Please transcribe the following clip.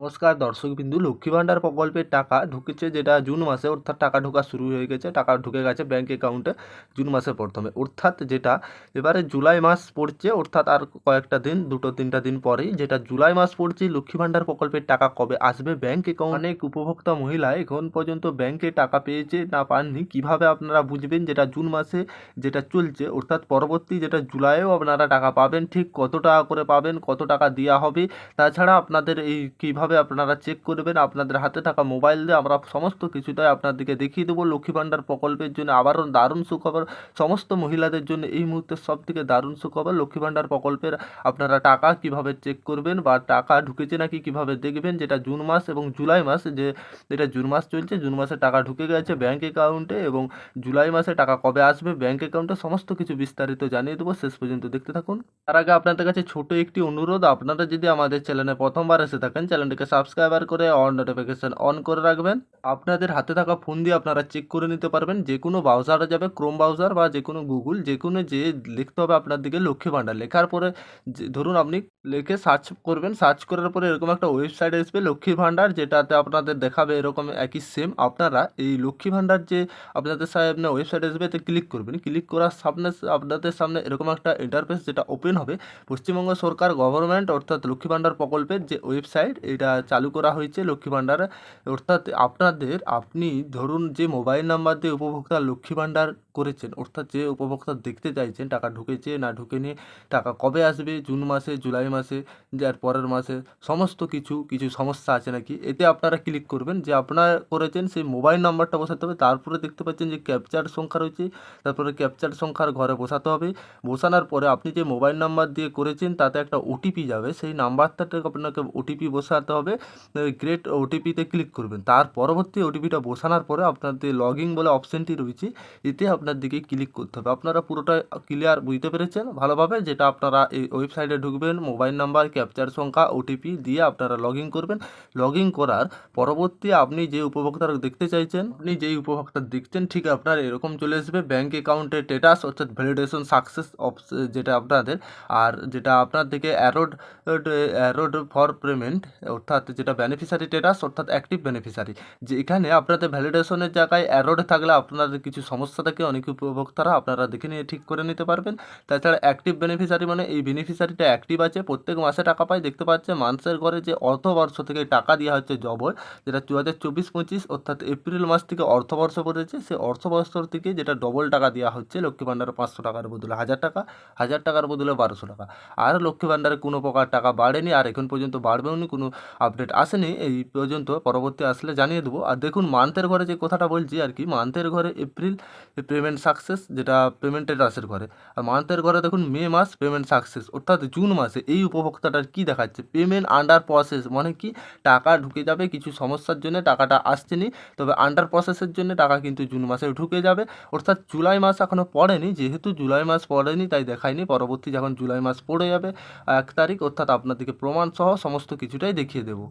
নমস্কার দর্শকবিন্দু, লক্ষ্মী ভাণ্ডার প্রকল্পের টাকা ঢুকেছে, যেটা জুন মাসে, অর্থাৎ টাকা ঢোকা শুরু হয়ে গেছে। টাকা ঢুকে গেছে ব্যাঙ্ক অ্যাকাউন্টে জুন মাসের প্রথমে, অর্থাৎ যেটা এবারে জুলাই মাস পড়ছে, অর্থাৎ আর কয়েকটা দিন, 2-3টা দিন পরেই যেটা জুলাই মাস পড়ছে। লক্ষ্মী ভাণ্ডার প্রকল্পের টাকা কবে আসবে ব্যাঙ্ক অ্যাকাউন্ট? অনেক উপভোক্তা মহিলা এখন পর্যন্ত ব্যাঙ্কে টাকা পেয়েছে না পাননি, কিভাবে আপনারা বুঝবেন যেটা জুন মাসে যেটা চলছে, অর্থাৎ পরবর্তী যেটা জুলাইয়েও আপনারা টাকা পাবেন, ঠিক কত টাকা করে পাবেন, কত টাকা দেওয়া হবে, তাছাড়া আপনাদের এই কীভাবে আপনারা চেক করবেন, আপনাদের হাতে থাকা মোবাইল দিয়ে আমরা সমস্ত কিছুটাই আপনাদেরকে দেখিয়ে দেবো। লক্ষ্মী ভাণ্ডার প্রকল্পের জন্য আবারও দারুণ সুখবর সমস্ত মহিলাদের জন্য। এই মুহূর্তে সবথেকে দারুণ সুখবর, লক্ষ্মী ভাণ্ডার প্রকল্পের আপনারা টাকা কিভাবে চেক করবেন বা টাকা ঢুকেছে নাকি কিভাবে দেখবেন, যেটা জুন মাস এবং জুলাই মাস, যেটা জুন মাস চলছে, জুন মাসে টাকা ঢুকে গেছে ব্যাঙ্ক অ্যাকাউন্টে, এবং জুলাই মাসে টাকা কবে আসবে ব্যাঙ্ক অ্যাকাউন্টে, সমস্ত কিছু বিস্তারিত জানিয়ে দেবো। শেষ পর্যন্ত দেখতে থাকুন। তার আগে আপনাদের কাছে ছোট একটি অনুরোধ, আপনারা যদি আমাদের চ্যানেলে প্রথমবার এসে থাকেন, চ্যানেলটিকে সাবস্ক্রাইবার করে অন নোটিফিকেশন অন করে রাখবেন। আপনাদের হাতে থাকা ফোন দিয়ে আপনারা চেক করে নিতে পারবেন, যে কোনো ব্রাউজারে যাবে, ক্রোম ব্রাউজার বা যে কোনো গুগল, যে কোনো যে লিখতে হবে আপনার দিকে লক্ষ্মী ভাণ্ডার, লেখার পরে ধরুন আপনি লিখে সার্চ করবেন, সার্চ করার পরে এরকম একটা ওয়েবসাইট আসবে লক্ষ্মী ভাণ্ডার, যেটাতে আপনাদের দেখাবে এরকম একই সেম। আপনারা এই লক্ষ্মী ভাণ্ডার যে আপনাদের সামনে ওয়েবসাইট আসবে, এতে ক্লিক করবেন। ক্লিক করার সামনে আপনাদের সামনে এরকম একটা ইন্টারফেস যেটা ওপেন হবে। পশ্চিমবঙ্গ সরকার গভর্নমেন্ট অর্থাৎ লক্ষ্মী ভাণ্ডার প্রকল্পের যে ওয়েবসাইট, এটা চালু করা হয়েছে লক্ষ্মী ভাণ্ডার, অর্থাৎ আপনি ধরুন যে মোবাইল নাম্বার দিয়ে উপভোক্তা লক্ষ্মী ভাণ্ডার করেছেন, অর্থাৎ যে উপভোক্তা দেখতে চাইছেন টাকা ঢুকেছে না ঢুকেনি, টাকা কবে আসবে, জুন মাসে, জুলাই মাসে, যার পরের মাসে, সমস্ত কিছু সমস্যা আছে নাকি, এতে আপনারা ক্লিক করবেন। যে আপনারা করেছেন সেই মোবাইল নাম্বারটা বসাতে হবে, তারপরে দেখতে পাচ্ছেন যে ক্যাপচার সংখ্যা রয়েছে, তারপরে ক্যাপচার সংখ্যার ঘরে বসাতে হবে। বসানোর পরে আপনি যে মোবাইল নাম্বার দিয়ে করেছেন তাতে একটা ওটিপি যাবে, সেই নাম্বারটাতে আপনাকে ওটিপি বসাতে হবে। গ্রেট ওটিপিতে ক্লিক করবেন। তার পরবর্তী ওটিপিটা বসানোর পরে আপনাদের লগইন বলে অপশানটি রয়েছে, এতে আপনার দিকে ক্লিক করতে হবে। আপনারা পুরোটা ক্লিয়ার বুঝতে পেরেছেন ভালোভাবে, যেটা আপনারা এই ওয়েবসাইটে ঢুকবেন, মোবাইল নাম্বার, ক্যাপচার সংখ্যা, ওটিপি দিয়ে আপনারা লগইন করবেন। লগইন করার পরবর্তী আপনি যে উপভোক্তার দেখতে চাইছেন, আপনি যেই উপভোক্তা দেখছেন, ঠিক আপনার এরকম চলে আসবে ব্যাঙ্ক অ্যাকাউন্টের স্ট্যাটাস, অর্থাৎ ভ্যালিডেশন সাকসেস যেটা আপনাদের, আর যেটা আপনার দিকে অ্যারোড ফর পেমেন্ট, অর্থাৎ যেটা বেনিফিশিয়ারি স্ট্যাটাস, অর্থাৎ অ্যাক্টিভ বেনিফিশিয়ারি, যে এখানে আপনাদের ভ্যালিডেশনের জায়গায় অ্যারোড থাকলে আপনাদের কিছু সমস্যা থাকে, অনেক উপভোক্তারা আপনারা দেখে নিয়ে ঠিক করে নিতে পারবেন। তাছাড়া অ্যাক্টিভ বেনিফিশিয়ারি মানে এই বেনিফিশিয়ারিটা অ্যাক্টিভ আছে, প্রত্যেক মাসে টাকা পায়, দেখতে পাচ্ছে মানুষের ঘরে যে অর্থবর্ষ থেকে টাকা দেওয়া হচ্ছে জবর, যেটা 2024-25 অর্থাৎ এপ্রিল মাস থেকে অর্থবর্ষ পড়েছে, সেই অর্থবর্ষ থেকে যেটা ডবল টাকা দেওয়া হচ্ছে লক্ষ্মী ভাণ্ডারে, 500 টাকার বদলে 1000 টাকা, 1000 টাকার বদলে 1200 টাকা। আর লক্ষ্মী ভাণ্ডারে কোনো প্রকার টাকা বাড়েনি, আর এখন পর্যন্ত বাড়বেও নি, কোনো আপডেট আসেনি এই পর্যন্ত, পরবর্তী আসলে জানিয়ে দেবো। আর দেখুন মান্থের ঘরে যে কথাটা বলছি আর কি, মান্থের ঘরে এপ্রিল পেমেন্ট সাকসেস, যেটা পেমেন্টের রাশের ঘরে, আর মান্থের ঘরে দেখুন মে মাস পেমেন্ট সাকসেস, অর্থাৎ জুন মাসে এই উপভোক্তাটার কি দেখাচ্ছে, পেমেন্ট আন্ডার প্রসেস, মানে কি টাকা ঢুকে যাবে, কিছু সমস্যার জন্য টাকাটা আসছে নি, তবে আন্ডার প্রসেসের জন্য টাকা কিন্তু জুন মাসে ঢুকে যাবে। অর্থাৎ জুলাই মাস এখনও পড়েনি, যেহেতু জুলাই মাস পড়েনি তাই দেখায়নি, পরবর্তী যখন জুলাই মাস পড়ে যাবে 1 তারিখ, অর্থাৎ আপনাদেরকে প্রমাণ সহ সমস্ত কিছুটাই দেখিয়ে দেবো।